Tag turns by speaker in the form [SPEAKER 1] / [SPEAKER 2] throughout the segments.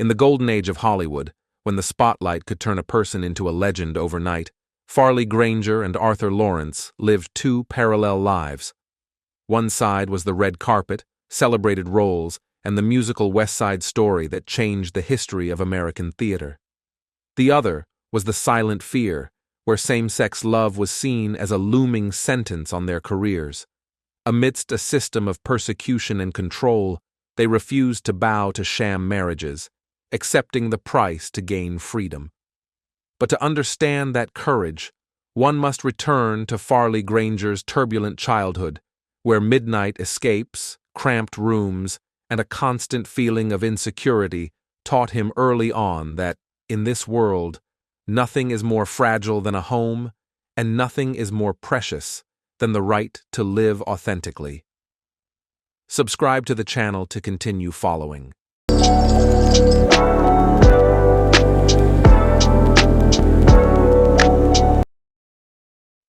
[SPEAKER 1] In the golden age of Hollywood, when the spotlight could turn a person into a legend overnight, Farley Granger and Arthur Laurents lived two parallel lives. One side was the red carpet, celebrated roles, and the musical West Side Story that changed the history of American theater. The other was the silent fear, where same-sex love was seen as a looming sentence on their careers. Amidst a system of persecution and control, they refused to bow to sham marriages, accepting the price to gain freedom. But to understand that courage, one must return to Farley Granger's turbulent childhood, where midnight escapes, cramped rooms, and a constant feeling of insecurity taught him early on that, in this world, nothing is more fragile than a home, and nothing is more precious than the right to live authentically. Subscribe to the channel to continue following.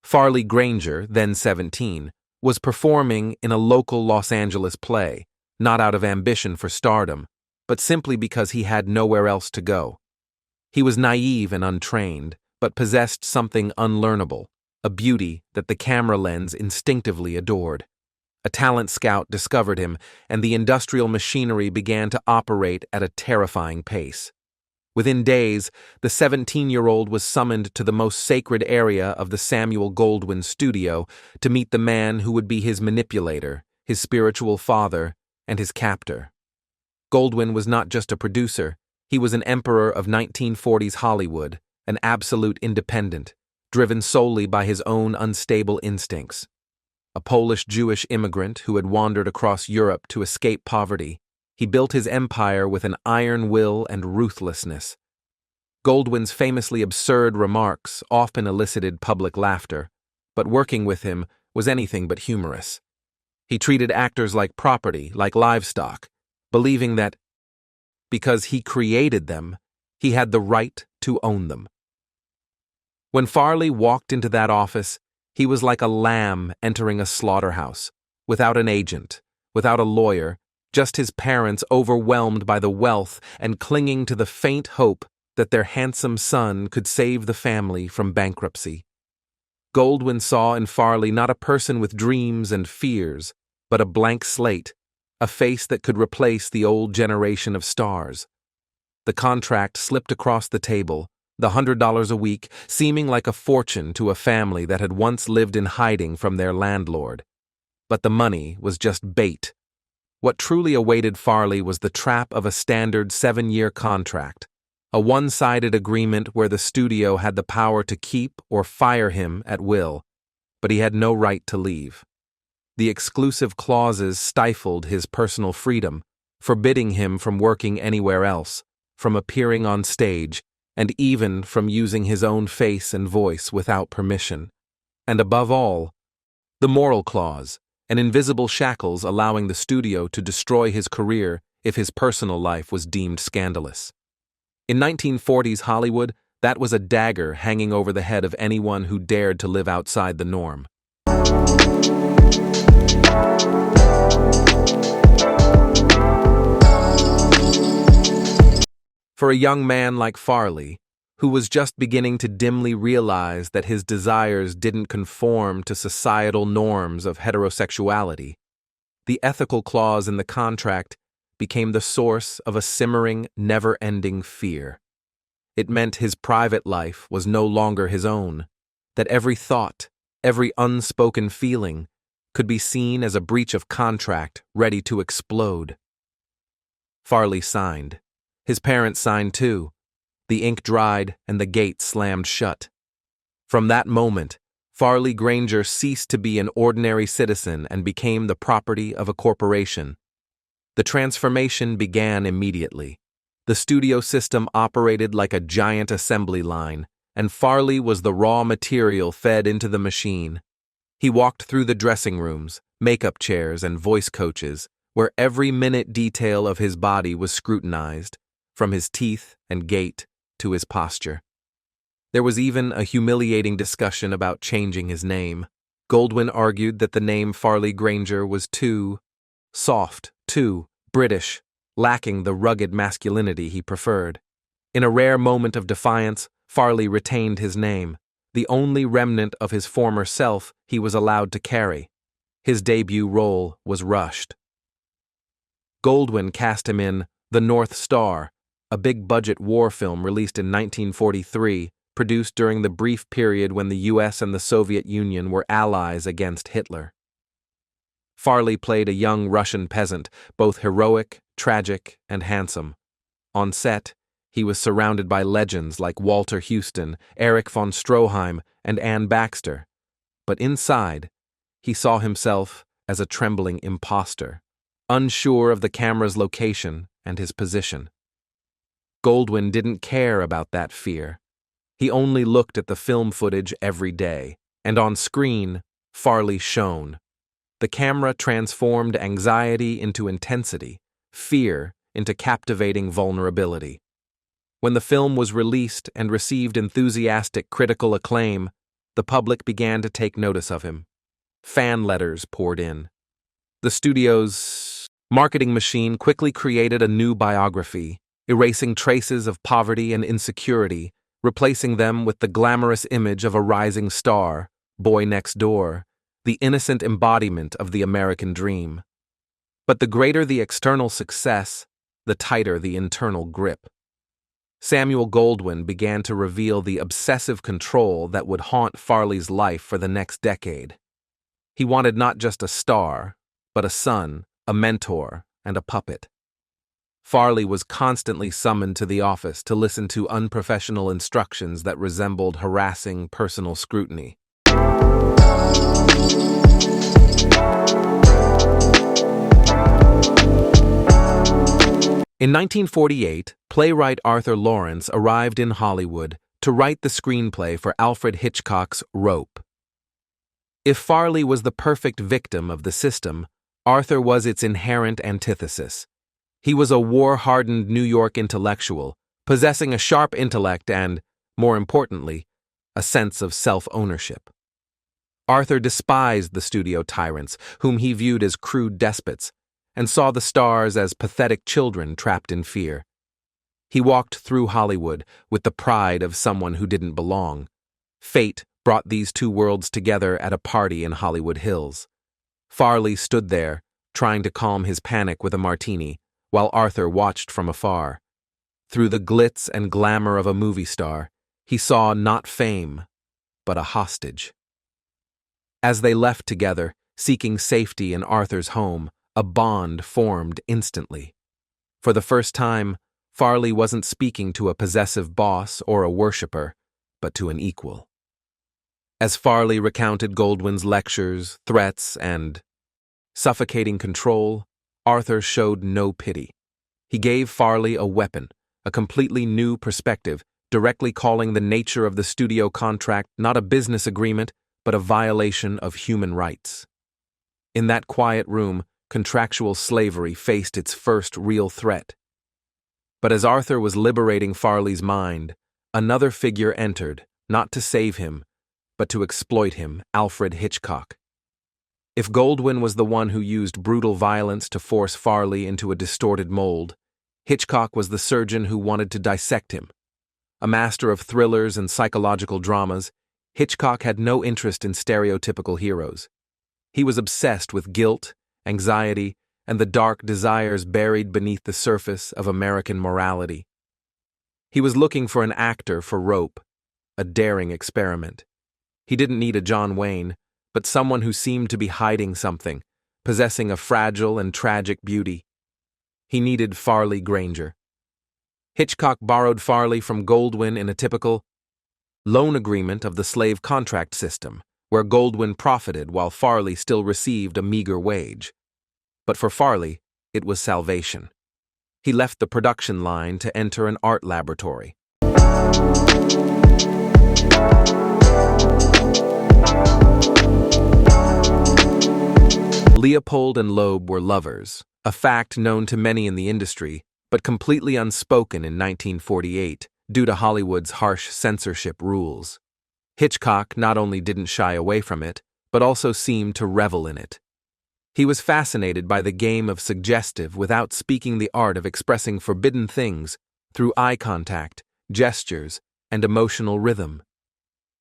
[SPEAKER 1] Farley Granger, then 17, was performing in a local Los Angeles play, not out of ambition for stardom, but simply because he had nowhere else to go. He was naive and untrained, but possessed something unlearnable, a beauty that the camera lens instinctively adored. A talent scout discovered him, and the industrial machinery began to operate at a terrifying pace. Within days, the 17-year-old was summoned to the most sacred area of the Samuel Goldwyn studio to meet the man who would be his manipulator, his spiritual father, and his captor. Goldwyn was not just a producer, he was an emperor of 1940s Hollywood, an absolute independent, driven solely by his own unstable instincts. A Polish-Jewish immigrant who had wandered across Europe to escape poverty, he built his empire with an iron will and ruthlessness. Goldwyn's famously absurd remarks often elicited public laughter, but working with him was anything but humorous. He treated actors like property, like livestock, believing that, because he created them, he had the right to own them. When Farley walked into that office, he was like a lamb entering a slaughterhouse, without an agent, without a lawyer, just his parents overwhelmed by the wealth and clinging to the faint hope that their handsome son could save the family from bankruptcy. Goldwyn saw in Farley not a person with dreams and fears, but a blank slate, a face that could replace the old generation of stars. The contract slipped across the table, the $100 a week seeming like a fortune to a family that had once lived in hiding from their landlord. But the money was just bait. What truly awaited Farley was the trap of a standard 7-year contract, a one-sided agreement where the studio had the power to keep or fire him at will, but he had no right to leave. The exclusive clauses stifled his personal freedom, forbidding him from working anywhere else, from appearing on stage, and even from using his own face and voice without permission. And above all, the moral clause, and invisible shackles allowing the studio to destroy his career if his personal life was deemed scandalous. In 1940s Hollywood, that was a dagger hanging over the head of anyone who dared to live outside the norm. For a young man like Farley, who was just beginning to dimly realize that his desires didn't conform to societal norms of heterosexuality, the ethical clause in the contract became the source of a simmering, never-ending fear. It meant his private life was no longer his own, that every thought, every unspoken feeling, could be seen as a breach of contract ready to explode. Farley signed. His parents signed too. The ink dried and the gate slammed shut. From that moment, Farley Granger ceased to be an ordinary citizen and became the property of a corporation. The transformation began immediately. The studio system operated like a giant assembly line, and Farley was the raw material fed into the machine. He walked through the dressing rooms, makeup chairs, and voice coaches, where every minute detail of his body was scrutinized, from his teeth and gait to his posture. There was even a humiliating discussion about changing his name. Goldwyn argued that the name Farley Granger was too soft, too British, lacking the rugged masculinity he preferred. In a rare moment of defiance, Farley retained his name, the only remnant of his former self he was allowed to carry. His debut role was rushed. Goldwyn cast him in The North Star, a big-budget war film released in 1943, produced during the brief period when the US and the Soviet Union were allies against Hitler. Farley played a young Russian peasant, both heroic, tragic, and handsome. On set, he was surrounded by legends like Walter Houston, Erich von Stroheim, and Anne Baxter. But inside, he saw himself as a trembling imposter, unsure of the camera's location and his position. Goldwyn didn't care about that fear. He only looked at the film footage every day, and on screen, Farley shone. The camera transformed anxiety into intensity, fear into captivating vulnerability. When the film was released and received enthusiastic critical acclaim, the public began to take notice of him. Fan letters poured in. The studio's marketing machine quickly created a new biography, erasing traces of poverty and insecurity, replacing them with the glamorous image of a rising star, boy next door, the innocent embodiment of the American dream. But the greater the external success, the tighter the internal grip. Samuel Goldwyn began to reveal the obsessive control that would haunt Farley's life for the next decade. He wanted not just a star, but a son, a mentor, and a puppet. Farley was constantly summoned to the office to listen to unprofessional instructions that resembled harassing personal scrutiny. In 1948, playwright Arthur Laurents arrived in Hollywood to write the screenplay for Alfred Hitchcock's Rope. If Farley was the perfect victim of the system, Arthur was its inherent antithesis. He was a war-hardened New York intellectual, possessing a sharp intellect and, more importantly, a sense of self-ownership. Arthur despised the studio tyrants, whom he viewed as crude despots, and saw the stars as pathetic children trapped in fear. He walked through Hollywood with the pride of someone who didn't belong. Fate brought these two worlds together at a party in Hollywood Hills. Farley stood there, trying to calm his panic with a martini, while Arthur watched from afar. Through the glitz and glamour of a movie star, he saw not fame, but a hostage. As they left together, seeking safety in Arthur's home, a bond formed instantly. For the first time, Farley wasn't speaking to a possessive boss or a worshiper, but to an equal. As Farley recounted Goldwyn's lectures, threats, and suffocating control, Arthur showed no pity. He gave Farley a weapon, a completely new perspective, directly calling the nature of the studio contract not a business agreement, but a violation of human rights. In that quiet room, contractual slavery faced its first real threat. But as Arthur was liberating Farley's mind, another figure entered, not to save him, but to exploit him, Alfred Hitchcock. If Goldwyn was the one who used brutal violence to force Farley into a distorted mold, Hitchcock was the surgeon who wanted to dissect him. A master of thrillers and psychological dramas, Hitchcock had no interest in stereotypical heroes. He was obsessed with guilt, anxiety, and the dark desires buried beneath the surface of American morality. He was looking for an actor for Rope, a daring experiment. He didn't need a John Wayne, but someone who seemed to be hiding something, possessing a fragile and tragic beauty. He needed Farley Granger. Hitchcock borrowed Farley from Goldwyn in a typical loan agreement of the slave contract system, where Goldwyn profited while Farley still received a meager wage. But for Farley, it was salvation. He left the production line to enter an art laboratory. Leopold and Loeb were lovers, a fact known to many in the industry, but completely unspoken in 1948 due to Hollywood's harsh censorship rules. Hitchcock not only didn't shy away from it, but also seemed to revel in it. He was fascinated by the game of suggestive without speaking, the art of expressing forbidden things through eye contact, gestures, and emotional rhythm.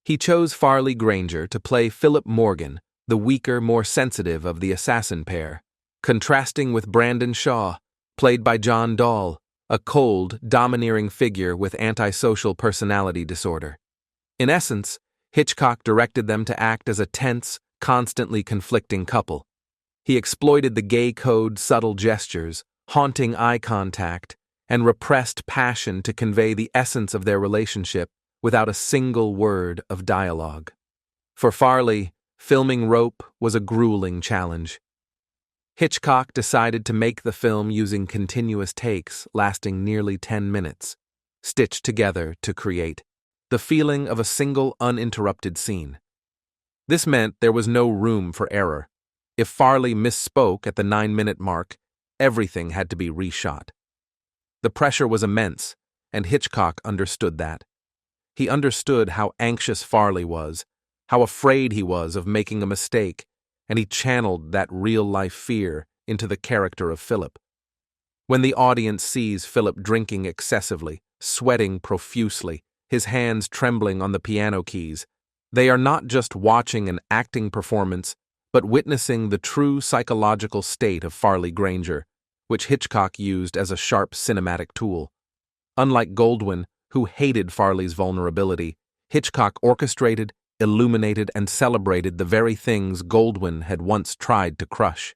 [SPEAKER 1] He chose Farley Granger to play Philip Morgan, the weaker, more sensitive of the assassin pair, contrasting with Brandon Shaw, played by John Dahl, a cold, domineering figure with antisocial personality disorder. In essence, Hitchcock directed them to act as a tense, constantly conflicting couple. He exploited the gay code's subtle gestures, haunting eye contact, and repressed passion to convey the essence of their relationship without a single word of dialogue. For Farley, filming Rope was a grueling challenge. Hitchcock decided to make the film using continuous takes lasting nearly 10 minutes, stitched together to create the feeling of a single uninterrupted scene. This meant there was no room for error. If Farley misspoke at the 9-minute mark, everything had to be reshot. The pressure was immense, and Hitchcock understood that. He understood how anxious Farley was, how afraid he was of making a mistake, and he channeled that real-life fear into the character of Philip. When the audience sees Philip drinking excessively, sweating profusely, his hands trembling on the piano keys, they are not just watching an acting performance, but witnessing the true psychological state of Farley Granger, which Hitchcock used as a sharp cinematic tool. Unlike Goldwyn, who hated Farley's vulnerability, Hitchcock orchestrated, illuminated, and celebrated the very things Goldwyn had once tried to crush.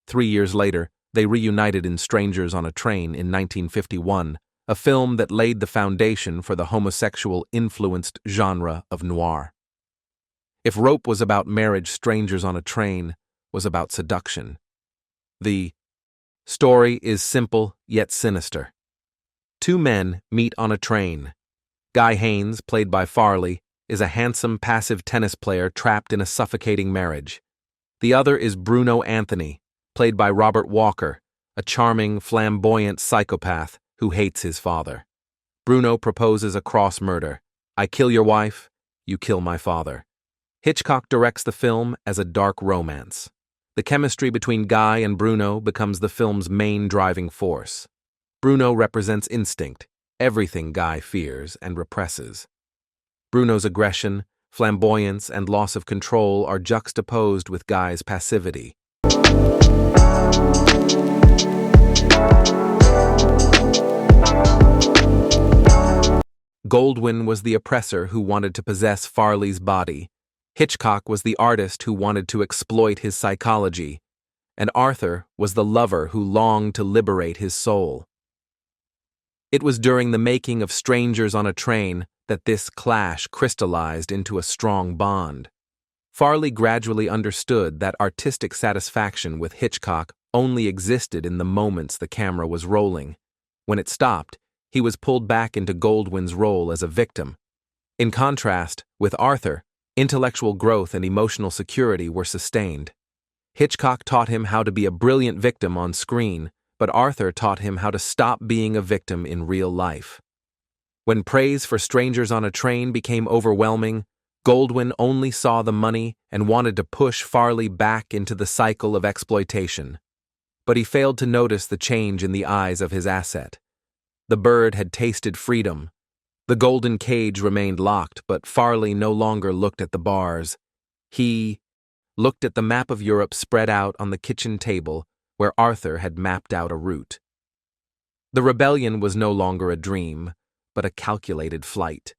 [SPEAKER 1] 3 years later, they reunited in Strangers on a Train in 1951, a film that laid the foundation for the homosexual-influenced genre of noir. If Rope was about marriage, Strangers on a Train was about seduction. The story is simple yet sinister. Two men meet on a train. Guy Haynes, played by Farley, is a handsome, passive tennis player trapped in a suffocating marriage. The other is Bruno Anthony, played by Robert Walker, a charming, flamboyant psychopath who hates his father. Bruno proposes a cross murder. I kill your wife, you kill my father. Hitchcock directs the film as a dark romance. The chemistry between Guy and Bruno becomes the film's main driving force. Bruno represents instinct, everything Guy fears and represses. Bruno's aggression, flamboyance, and loss of control are juxtaposed with Guy's passivity. Goldwyn was the oppressor who wanted to possess Farley's body. Hitchcock was the artist who wanted to exploit his psychology, and Arthur was the lover who longed to liberate his soul. It was during the making of Strangers on a Train that this clash crystallized into a strong bond. Farley gradually understood that artistic satisfaction with Hitchcock only existed in the moments the camera was rolling. When it stopped, he was pulled back into Goldwyn's role as a victim. In contrast, with Arthur, intellectual growth and emotional security were sustained. Hitchcock taught him how to be a brilliant victim on screen, but Arthur taught him how to stop being a victim in real life. When praise for Strangers on a Train became overwhelming, Goldwyn only saw the money and wanted to push Farley back into the cycle of exploitation. But he failed to notice the change in the eyes of his asset. The bird had tasted freedom. The golden cage remained locked, but Farley no longer looked at the bars. He looked at the map of Europe spread out on the kitchen table where Arthur had mapped out a route. The rebellion was no longer a dream, but a calculated flight.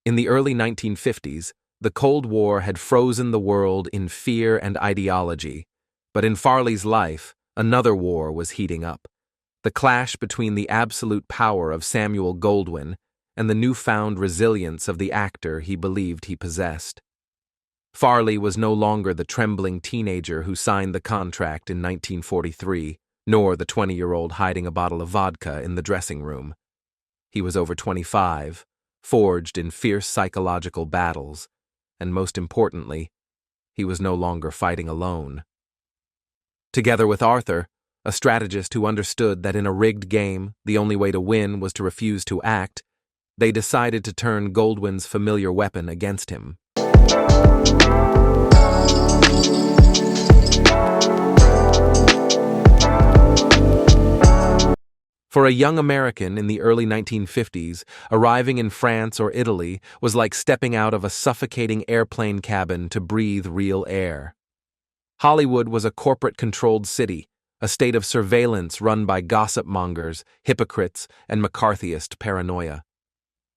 [SPEAKER 1] In the early 1950s, the Cold War had frozen the world in fear and ideology, but in Farley's life, another war was heating up. The clash between the absolute power of Samuel Goldwyn and the newfound resilience of the actor he believed he possessed. Farley was no longer the trembling teenager who signed the contract in 1943, nor the 20-year-old hiding a bottle of vodka in the dressing room. He was over 25, forged in fierce psychological battles, and most importantly, he was no longer fighting alone. Together with Arthur, a strategist who understood that in a rigged game, the only way to win was to refuse to act, they decided to turn Goldwyn's familiar weapon against him. For a young American in the early 1950s, arriving in France or Italy was like stepping out of a suffocating airplane cabin to breathe real air. Hollywood was a corporate-controlled city, a state of surveillance run by gossip mongers, hypocrites, and McCarthyist paranoia.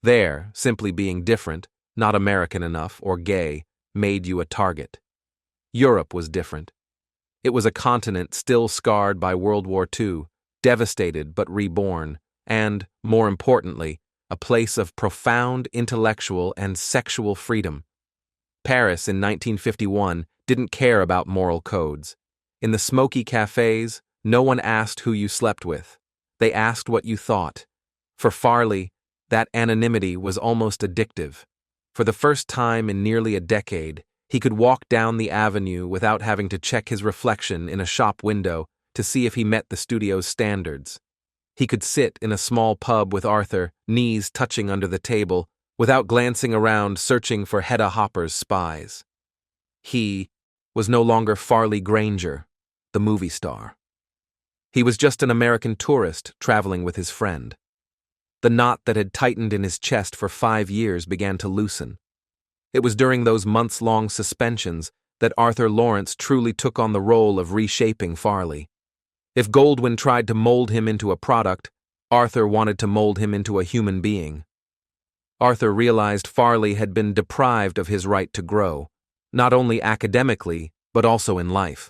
[SPEAKER 1] There, simply being different, not American enough or gay, made you a target. Europe was different. It was a continent still scarred by World War II, devastated but reborn, and, more importantly, a place of profound intellectual and sexual freedom. Paris in 1951 didn't care about moral codes. In the smoky cafes, no one asked who you slept with. They asked what you thought. For Farley, that anonymity was almost addictive. For the first time in nearly a decade, he could walk down the avenue without having to check his reflection in a shop window to see if he met the studio's standards. He could sit in a small pub with Arthur, knees touching under the table, without glancing around searching for Hedda Hopper's spies. He was no longer Farley Granger, the movie star. He was just an American tourist traveling with his friend. The knot that had tightened in his chest for 5 years began to loosen. It was during those months-long suspensions that Arthur Laurents truly took on the role of reshaping Farley. If Goldwyn tried to mold him into a product, Arthur wanted to mold him into a human being. Arthur realized Farley had been deprived of his right to grow, not only academically, but also in life.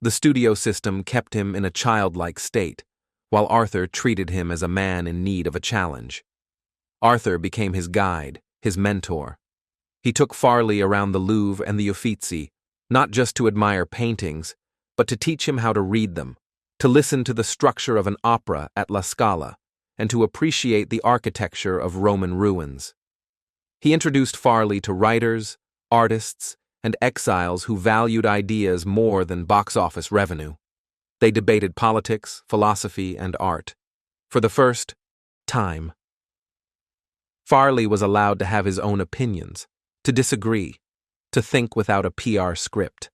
[SPEAKER 1] The studio system kept him in a childlike state, while Arthur treated him as a man in need of a challenge. Arthur became his guide, his mentor. He took Farley around the Louvre and the Uffizi, not just to admire paintings, but to teach him how to read them, to listen to the structure of an opera at La Scala, and to appreciate the architecture of Roman ruins. He introduced Farley to writers, artists, and exiles who valued ideas more than box office revenue. They debated politics, philosophy, and art. For the first time, Farley was allowed to have his own opinions, to disagree, to think without a PR script.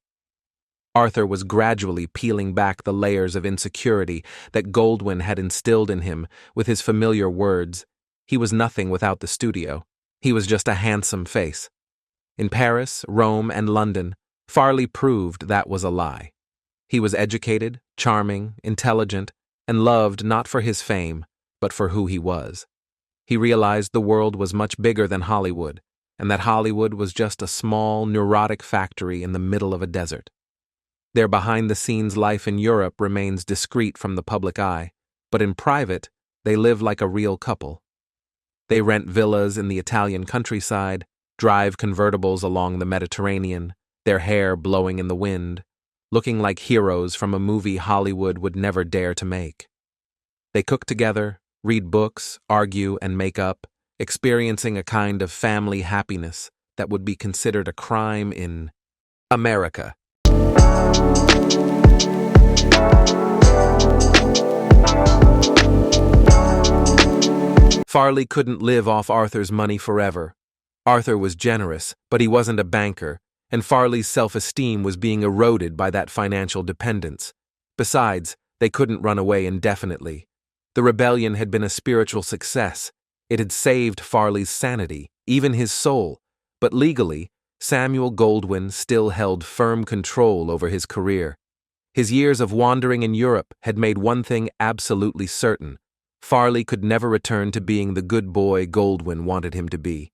[SPEAKER 1] Arthur was gradually peeling back the layers of insecurity that Goldwyn had instilled in him with his familiar words. He was nothing without the studio. He was just a handsome face. In Paris, Rome, and London, Farley proved that was a lie. He was educated, charming, intelligent, and loved not for his fame, but for who he was. He realized the world was much bigger than Hollywood, and that Hollywood was just a small, neurotic factory in the middle of a desert. Their behind-the-scenes life in Europe remains discreet from the public eye, but in private, they live like a real couple. They rent villas in the Italian countryside, drive convertibles along the Mediterranean, their hair blowing in the wind, looking like heroes from a movie Hollywood would never dare to make. They cook together, read books, argue, and make up, experiencing a kind of family happiness that would be considered a crime in America. Farley couldn't live off Arthur's money forever. Arthur was generous, but he wasn't a banker, and Farley's self-esteem was being eroded by that financial dependence. Besides, they couldn't run away indefinitely. The rebellion had been a spiritual success. It had saved Farley's sanity, even his soul, but legally, Samuel Goldwyn still held firm control over his career. His years of wandering in Europe had made one thing absolutely certain: Farley could never return to being the good boy Goldwyn wanted him to be.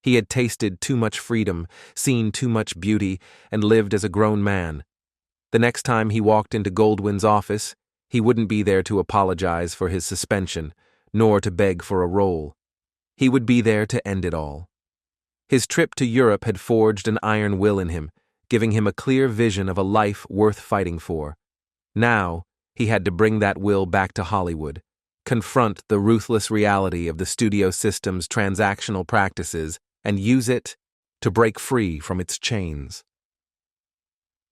[SPEAKER 1] He had tasted too much freedom, seen too much beauty, and lived as a grown man. The next time he walked into Goldwyn's office, he wouldn't be there to apologize for his suspension, nor to beg for a role. He would be there to end it all. His trip to Europe had forged an iron will in him, giving him a clear vision of a life worth fighting for. Now, he had to bring that will back to Hollywood, confront the ruthless reality of the studio system's transactional practices, and use it to break free from its chains.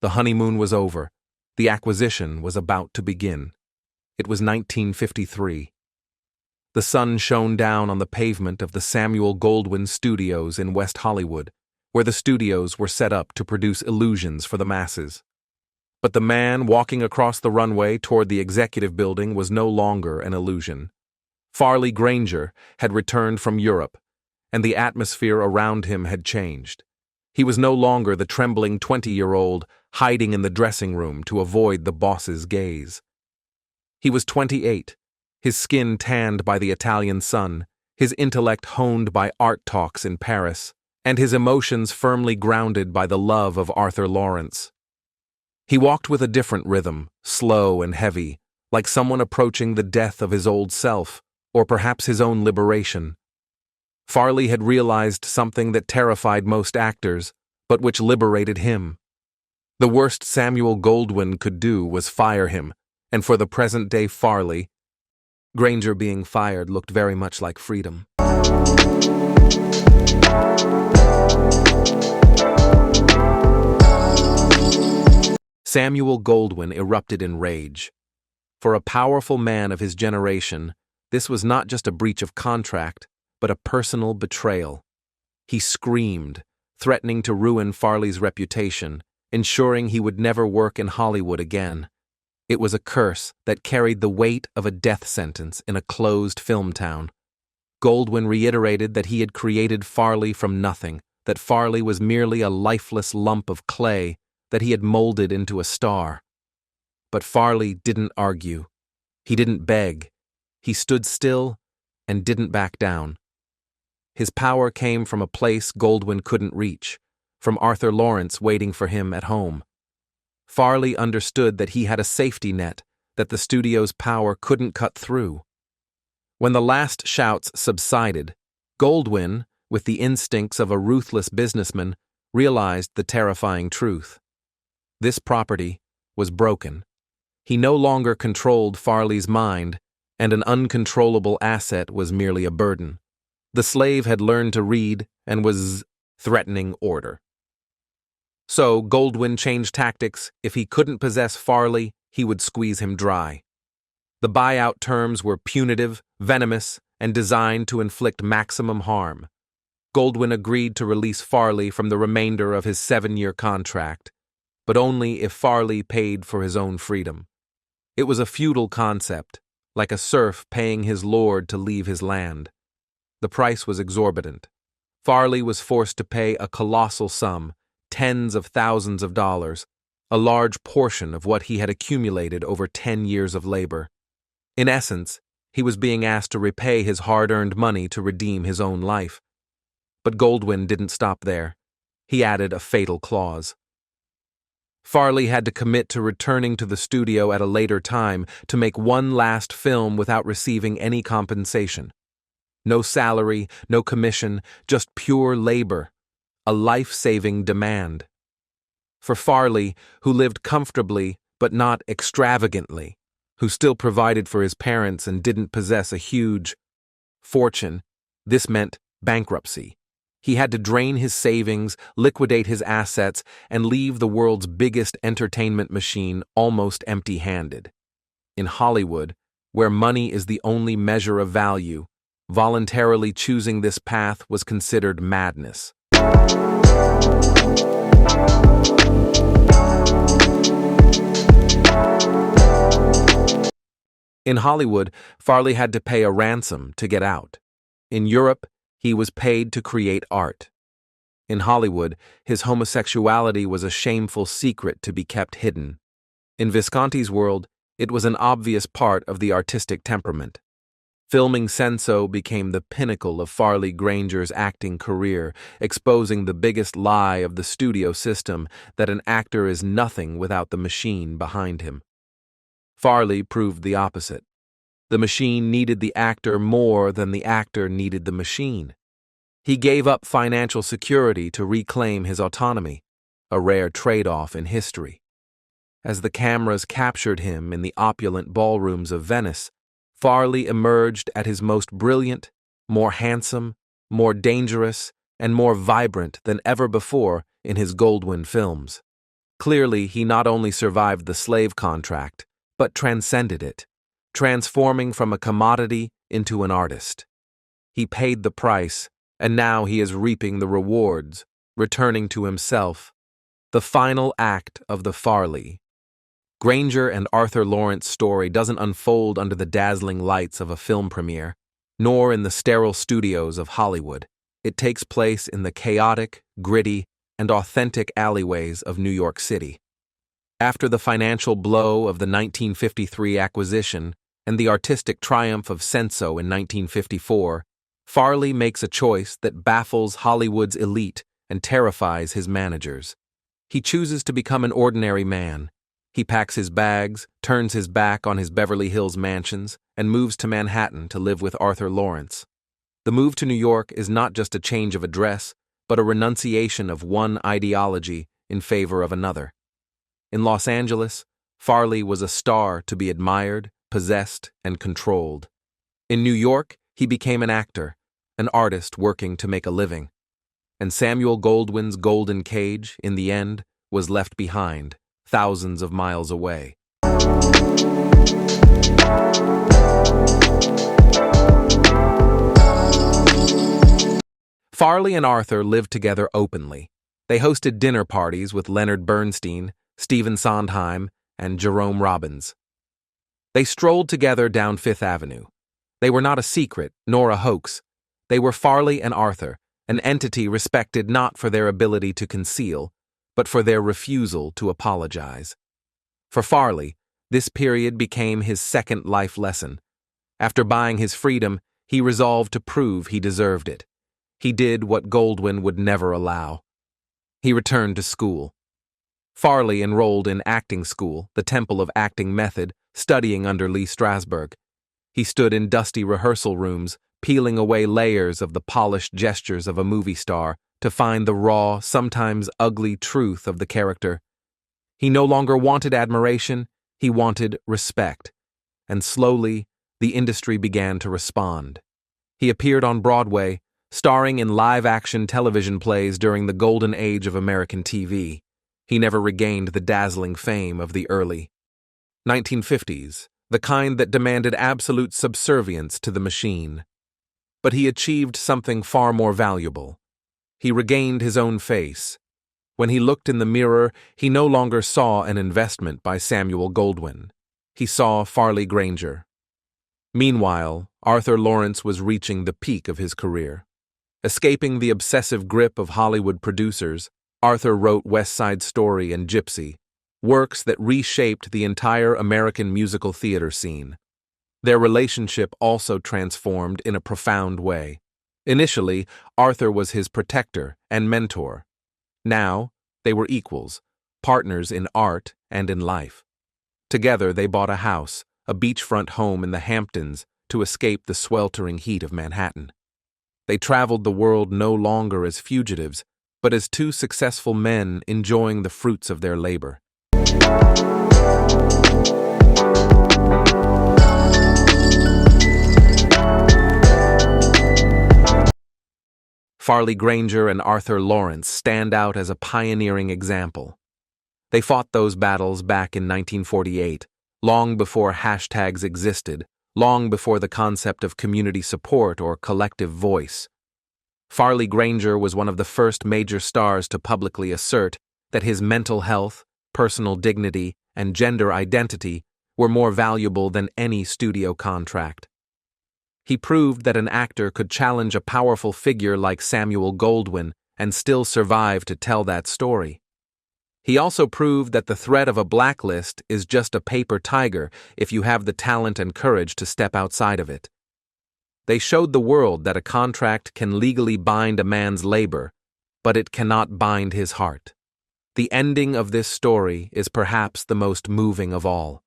[SPEAKER 1] The honeymoon was over. The acquisition was about to begin. It was 1953. The sun shone down on the pavement of the Samuel Goldwyn Studios in West Hollywood, where the studios were set up to produce illusions for the masses. But the man walking across the runway toward the executive building was no longer an illusion. Farley Granger had returned from Europe, and the atmosphere around him had changed. He was no longer the trembling 20-year-old hiding in the dressing room to avoid the boss's gaze. He was 28, his skin tanned by the Italian sun, his intellect honed by art talks in Paris, and his emotions firmly grounded by the love of Arthur Laurents. He walked with a different rhythm, slow and heavy, like someone approaching the death of his old self, or perhaps his own liberation. Farley had realized something that terrified most actors, but which liberated him. The worst Samuel Goldwyn could do was fire him, and for the present-day Farley, Granger being fired looked very much like freedom. Samuel Goldwyn erupted in rage. For a powerful man of his generation, this was not just a breach of contract, but a personal betrayal. He screamed, threatening to ruin Farley's reputation, ensuring he would never work in Hollywood again. It was a curse that carried the weight of a death sentence in a closed film town. Goldwyn reiterated that he had created Farley from nothing, that Farley was merely a lifeless lump of clay that he had molded into a star. But Farley didn't argue. He didn't beg. He stood still and didn't back down. His power came from a place Goldwyn couldn't reach, from Arthur Laurents waiting for him at home. Farley understood that he had a safety net that the studio's power couldn't cut through. When the last shouts subsided, Goldwyn, with the instincts of a ruthless businessman, realized the terrifying truth. This property was broken. He no longer controlled Farley's mind, and an uncontrollable asset was merely a burden. The slave had learned to read and was threatening order. So Goldwyn changed tactics. If he couldn't possess Farley, he would squeeze him dry. The buyout terms were punitive, venomous, and designed to inflict maximum harm. Goldwyn agreed to release Farley from the remainder of his 7-year contract, but only if Farley paid for his own freedom. It was a feudal concept, like a serf paying his lord to leave his land. The price was exorbitant. Farley was forced to pay a colossal sum, tens of thousands of dollars, a large portion of what he had accumulated over 10 years of labor. In essence, he was being asked to repay his hard-earned money to redeem his own life. But Goldwyn didn't stop there. He added a fatal clause. Farley had to commit to returning to the studio at a later time to make one last film without receiving any compensation. No salary, no commission, just pure labor, a life-saving demand. For Farley, who lived comfortably but not extravagantly, who still provided for his parents and didn't possess a huge fortune, this meant bankruptcy. He had to drain his savings, liquidate his assets, and leave the world's biggest entertainment machine almost empty-handed. In Hollywood, where money is the only measure of value, voluntarily choosing this path was considered madness. In Hollywood, Farley had to pay a ransom to get out. In Europe, he was paid to create art. In Hollywood, his homosexuality was a shameful secret to be kept hidden. In Visconti's world, it was an obvious part of the artistic temperament. Filming Senso became the pinnacle of Farley Granger's acting career, exposing the biggest lie of the studio system, that an actor is nothing without the machine behind him. Farley proved the opposite. The machine needed the actor more than the actor needed the machine. He gave up financial security to reclaim his autonomy, a rare trade-off in history. As the cameras captured him in the opulent ballrooms of Venice, Farley emerged at his most brilliant, more handsome, more dangerous, and more vibrant than ever before in his Goldwyn films. Clearly, he not only survived the slave contract, but transcended it, transforming from a commodity into an artist. He paid the price, and now he is reaping the rewards, returning to himself. The final act of the Farley Granger and Arthur Laurents' story doesn't unfold under the dazzling lights of a film premiere, nor in the sterile studios of Hollywood. It takes place in the chaotic, gritty, and authentic alleyways of New York City. After the financial blow of the 1953 acquisition and the artistic triumph of Senso in 1954, Farley makes a choice that baffles Hollywood's elite and terrifies his managers. He chooses to become an ordinary man. He packs his bags, turns his back on his Beverly Hills mansions, and moves to Manhattan to live with Arthur Laurents. The move to New York is not just a change of address, but a renunciation of one ideology in favor of another. In Los Angeles, Farley was a star to be admired, possessed, and controlled. In New York, he became an actor, an artist working to make a living. And Samuel Goldwyn's golden cage, in the end, was left behind, thousands of miles away. Farley and Arthur lived together openly. They hosted dinner parties with Leonard Bernstein, Stephen Sondheim, and Jerome Robbins. They strolled together down Fifth Avenue. They were not a secret, nor a hoax. They were Farley and Arthur, an entity respected not for their ability to conceal, but for their refusal to apologize. For Farley, this period became his second life lesson. After buying his freedom, he resolved to prove he deserved it. He did what Goldwyn would never allow. He returned to school. Farley enrolled in acting school, the temple of acting method, studying under Lee Strasberg. He stood in dusty rehearsal rooms, peeling away layers of the polished gestures of a movie star to find the raw, sometimes ugly truth of the character. He no longer wanted admiration, he wanted respect. And slowly, the industry began to respond. He appeared on Broadway, starring in live-action television plays during the golden age of American TV. He never regained the dazzling fame of the early 1950s, the kind that demanded absolute subservience to the machine. But he achieved something far more valuable. He regained his own face. When he looked in the mirror, he no longer saw an investment by Samuel Goldwyn. He saw Farley Granger. Meanwhile, Arthur Laurents was reaching the peak of his career. Escaping the obsessive grip of Hollywood producers, Arthur wrote West Side Story and Gypsy, works that reshaped the entire American musical theater scene. Their relationship also transformed in a profound way. Initially, Arthur was his protector and mentor. Now, they were equals, partners in art and in life. Together, they bought a house, a beachfront home in the Hamptons, to escape the sweltering heat of Manhattan. They traveled the world no longer as fugitives, but as two successful men enjoying the fruits of their labor. Farley Granger and Arthur Laurents stand out as a pioneering example. They fought those battles back in 1948, long before hashtags existed, long before the concept of community support or collective voice. Farley Granger was one of the first major stars to publicly assert that his mental health, personal dignity, and gender identity were more valuable than any studio contract. He proved that an actor could challenge a powerful figure like Samuel Goldwyn and still survive to tell that story. He also proved that the threat of a blacklist is just a paper tiger if you have the talent and courage to step outside of it. They showed the world that a contract can legally bind a man's labor, but it cannot bind his heart. The ending of this story is perhaps the most moving of all.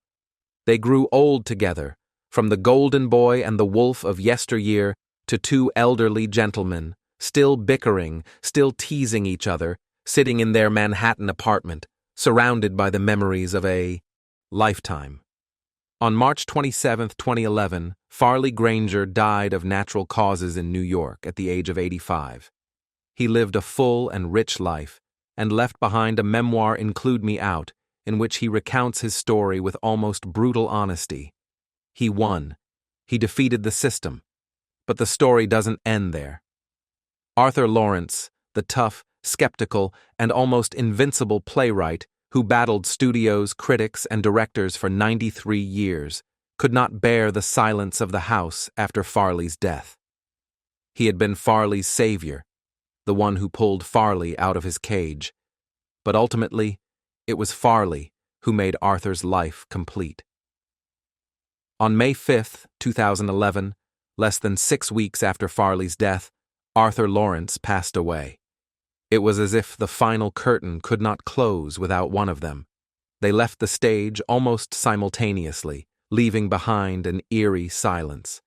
[SPEAKER 1] They grew old together, from the golden boy and the wolf of yesteryear to two elderly gentlemen, still bickering, still teasing each other, sitting in their Manhattan apartment, surrounded by the memories of a lifetime. On March 27, 2011, Farley Granger died of natural causes in New York at the age of 85. He lived a full and rich life, and left behind a memoir, Include Me Out, in which he recounts his story with almost brutal honesty. He won. He defeated the system. But the story doesn't end there. Arthur Laurents, the tough, skeptical, and almost invincible playwright who battled studios, critics, and directors for 93 years, could not bear the silence of the house after Farley's death. He had been Farley's savior, the one who pulled Farley out of his cage. But ultimately, it was Farley who made Arthur's life complete. On May 5, 2011, less than 6 weeks after Farley's death, Arthur Laurents passed away. It was as if the final curtain could not close without one of them. They left the stage almost simultaneously, leaving behind an eerie silence.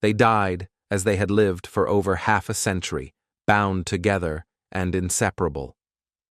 [SPEAKER 1] They died as they had lived for over half a century, bound together and inseparable.